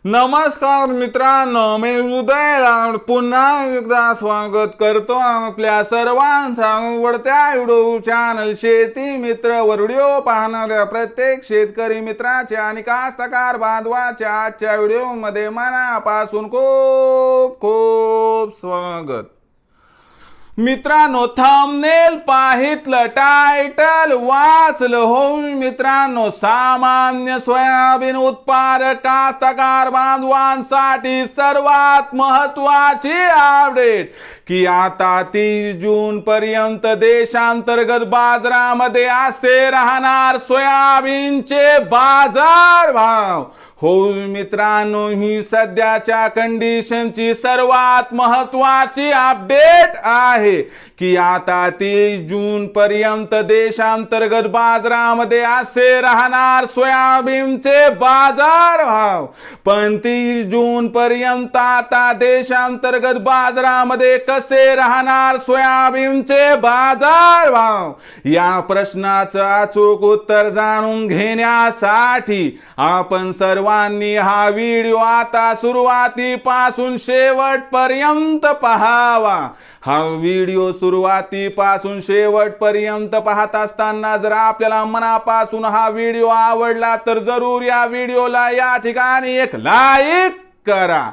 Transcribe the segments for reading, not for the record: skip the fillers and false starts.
नमस्कार मित्रांनो, मी उदय पुन्हा एकदा स्वागत करतो आपल्या सर्वांचा आवडत्या व्हिडिओ चॅनल शेती मित्र वर व्हिडिओ पाहणाऱ्या प्रत्येक शेतकरी मित्राच्या आणि कास्तकार बांधवाच्या आजच्या व्हिडिओमध्ये मनापासून खूप खूप स्वागत। मित्रांनो, थंबनेल पाहितलं, टायटल वाचलं हो मित्रांनो, सामान्य सोयाबीन उत्पादक कास्तकार बांधवांसाठी सर्वात महत्त्वाची अपडेट की आता 30 जून पर्यंत देशांतर्गत बाजारामध्ये असे राहणार सोयाबीनचे बाजार भाव। हो मित्रांनो, ही सध्याच्या कंडिशनची सर्वात महत्त्वाची अपडेट आहे की आता 30 जून पर्यंत देशांतर्गत बाजारामध्ये असे राहणार सोयाबीनचे बाजार भाव। पण 30 जून पर्यंत आता देशांतर्गत बाजारामध्ये कसे राहणार सोयाबीनचे बाजार भाव, या प्रश्नाचं अचूक उत्तर जाणून घेण्यासाठी आपण सर्वांनी हा व्हिडिओ आता सुरुवातीपासून शेवटपर्यंत पाहावा। हा व्हिडिओ सुरुवातीपासून शेवटपर्यंत पाहत असताना जर आपल्याला मनापासून हा व्हिडिओ आवडला तर जरूर या व्हिडिओला या ठिकाणी एक लाईक करा।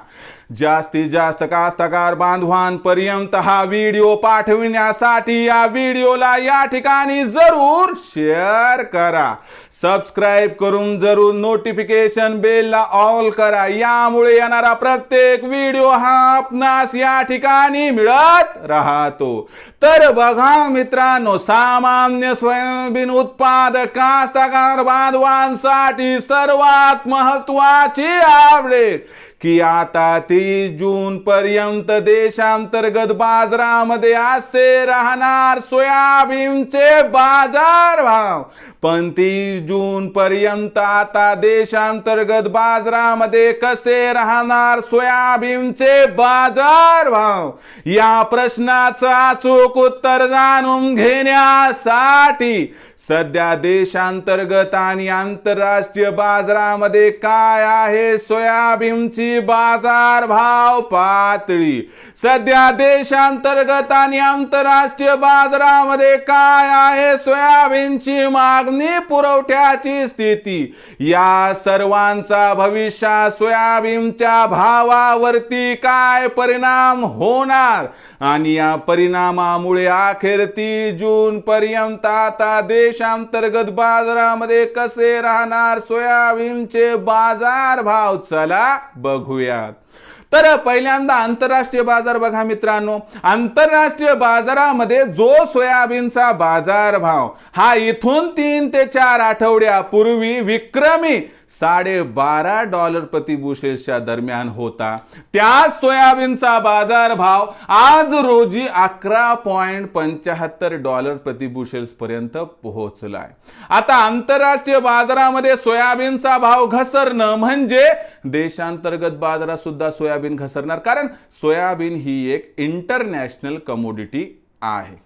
जास्तीत जास्त कास्तकार बांधवांपर्यंत हा व्हिडिओ पाठविण्यासाठी या व्हिडिओला या ठिकाणी जरूर शेअर करा। सबस्क्राइब करून जरूर नोटिफिकेशन बेलला ऑल करा, यामुळे येणारा प्रत्येक व्हिडिओ हा आपणास या ठिकाणी मिळत राहतो। तर बघा मित्रांनो, सामान्य सोयाबीन उत्पादक कास्तकार बांधवांसाठी सर्वात महत्त्वाची अपडेट की आता 30 जून पर्यंत देशांतर्गत बाजारामध्ये असे राहणार सोयाबीनचे बाजार भाव। पण 30 जून पर्यंत आता देशांतर्गत बाजारामध्ये कसे राहणार सोयाबीनचे बाजार भाव, या प्रश्नाचं अचूक उत्तर जाणून घेण्यासाठी सध्या देशांतर्गत आणि आंतरराष्ट्रीय बाजारामध्ये काय आहे सोयाबीनची बाजार भाव पातळी, सध्या देशांतर्गत आणि आंतरराष्ट्रीय बाजारामध्ये काय आहे सोयाबीनची मागणी पुरवठ्याची स्थिती, या सर्वांचा भविष्यात सोयाबीनच्या भावावरती काय परिणाम होणार आणि या परिणामामुळे अखेर 30 जून पर्यंत आता देशांतर्गत बाजारामध्ये कसे राहणार सोयाबीनचे बाजार भाव, चला बघूयात। तर पहिल्यांदा आंतरराष्ट्रीय बाजार बघा मित्रांनो, आंतरराष्ट्रीय बाजारामध्ये जो सोयाबीनचा बाजार भाव हा इथून 3 ते 4 आठवड्यापूर्वी विक्रमी $12.5 प्रति बुशेलच्या दरम्यान होता, त्या सोयाबीनचा बाजार भाव आज रोजी $11.75 प्रति बुशेल्स पर्यंत पोहोचलाय। आता आंतरराष्ट्रीय बाजारामध्ये सोयाबीनचा भाव घसरणं म्हणजे देशांतर्गत बाजारात सुद्धा सोयाबीन घसरणार, कारण सोयाबीन ही एक इंटरनॅशनल कमोडिटी आहे।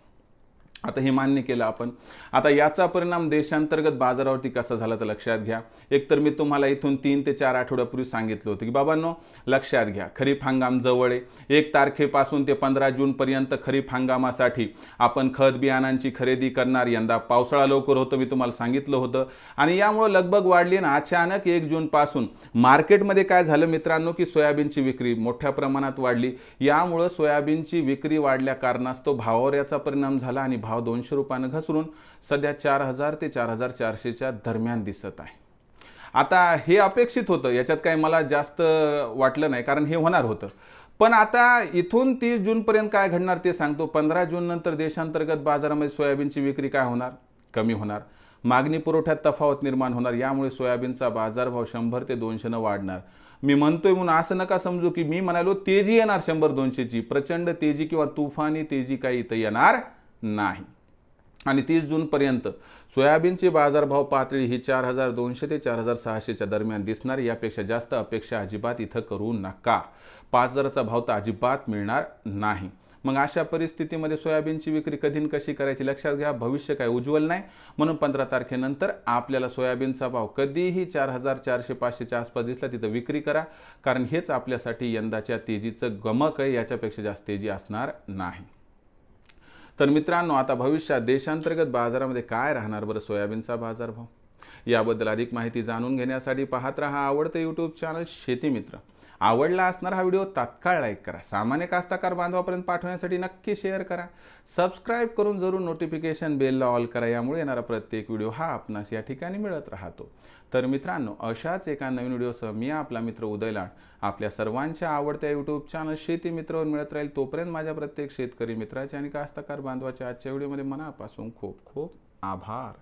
आता हे मान्य केलं आपण। आता याचा परिणाम देशांतर्गत बाजारावरती कसा झाला तर लक्षात घ्या। एकतर मी तुम्हाला इथून 3 ते 4 आठवड्यापूर्वी सांगितलं होतं की बाबांनो लक्षात घ्या, खरीप हंगाम जवळ आहे। 1 तारखेपासून ते 15 जून पर्यंत खरीप हंगामासाठी आपण खत बियाणांची खरेदी करणार। यंदा पावसाळा लवकर होतं, मी तुम्हाला सांगितलं होतं, आणि यामुळे लगबग वाढली ना अचानक 1 जून पासून मार्केटमध्ये काय झालं मित्रांनो की सोयाबीनची विक्री मोठ्या प्रमाणात वाढली। यामुळे सोयाबीनची विक्री वाढल्या कारणास्तव भावावर याचा परिणाम झाला आणि भाव 200 रुपयाने घसरून सध्या 4000 ते 4400च्या दरम्यान दिसत आहे। आता हे अपेक्षित होतं, याच्यात काही मला जास्त वाटलं नाही, कारण हे होणार होतं। पण आता इथून 30 जून पर्यंत काय घडणार ते सांगतो। 15 जून नंतर देशांतर्गत बाजारामध्ये सोयाबीनची विक्री काय होणार, कमी होणार, मागणी पुरवठ्यात तफावत निर्माण होणार, यामुळे सोयाबीनचा बाजारभाव 100 ते 200 वाढणार। मी म्हणतोय म्हणून असं नका समजू की मी म्हणालो तेजी येणार 100-200ची, प्रचंड तेजी किंवा तुफानी तेजी काही इथं येणार नाही। आणि 30 जून पर्यंत सोयाबीनची बाजारभाव पातळी ही 4200 ते 4600च्या दरम्यान दिसणार, यापेक्षा जास्त अपेक्षा अजिबात इथं करू नका। 5000चा भाव तर अजिबात मिळणार नाही। मग अशा परिस्थितीमध्ये सोयाबीनची विक्री कधी कशी करायची लक्षात घ्या. भविष्य काय उज्ज्वल नाही, म्हणून 15 तारखेनंतर आपल्याला सोयाबीनचा भाव कधीही 4,400-500च्या आसपास दिसला तिथं विक्री करा, कारण हेच आपल्यासाठी यंदाच्या तेजीचं गमक आहे. याच्यापेक्षा जास्त तेजी असणार नाही. तर मित्रांनो, आता भविष्यात देशांतर्गत बाजारामध्ये काय राहणार बरं सोयाबीनचा बाजारभाव, याबद्दल अधिक माहिती जाणून घेण्यासाठी पाहत रहा आवडतं यूट्यूब चॅनल शेती मित्र. आवडला असणार हा व्हिडिओ तात्काळ लाईक करा. सामान्य कास्तकार बांधवापर्यंत पाठवण्यासाठी नक्की शेअर करा. सबस्क्राईब करून जरूर नोटिफिकेशन बेलला ऑल करा. यामुळे येणारा प्रत्येक व्हिडिओ हा आपणास या ठिकाणी मिळत राहतो. तर मित्रांनो, अशाच एका नवीन व्हिडिओसह मी आपला मित्र उदय लाड आपल्या सर्वांच्या आवडत्या यूट्यूब चॅनल शेती मित्रवर मिळत राहील. तोपर्यंत माझ्या प्रत्येक शेतकरी मित्राचे आणि कास्तकार बांधवाच्या आजच्या व्हिडिओमध्ये मनापासून खूप खूप आभार.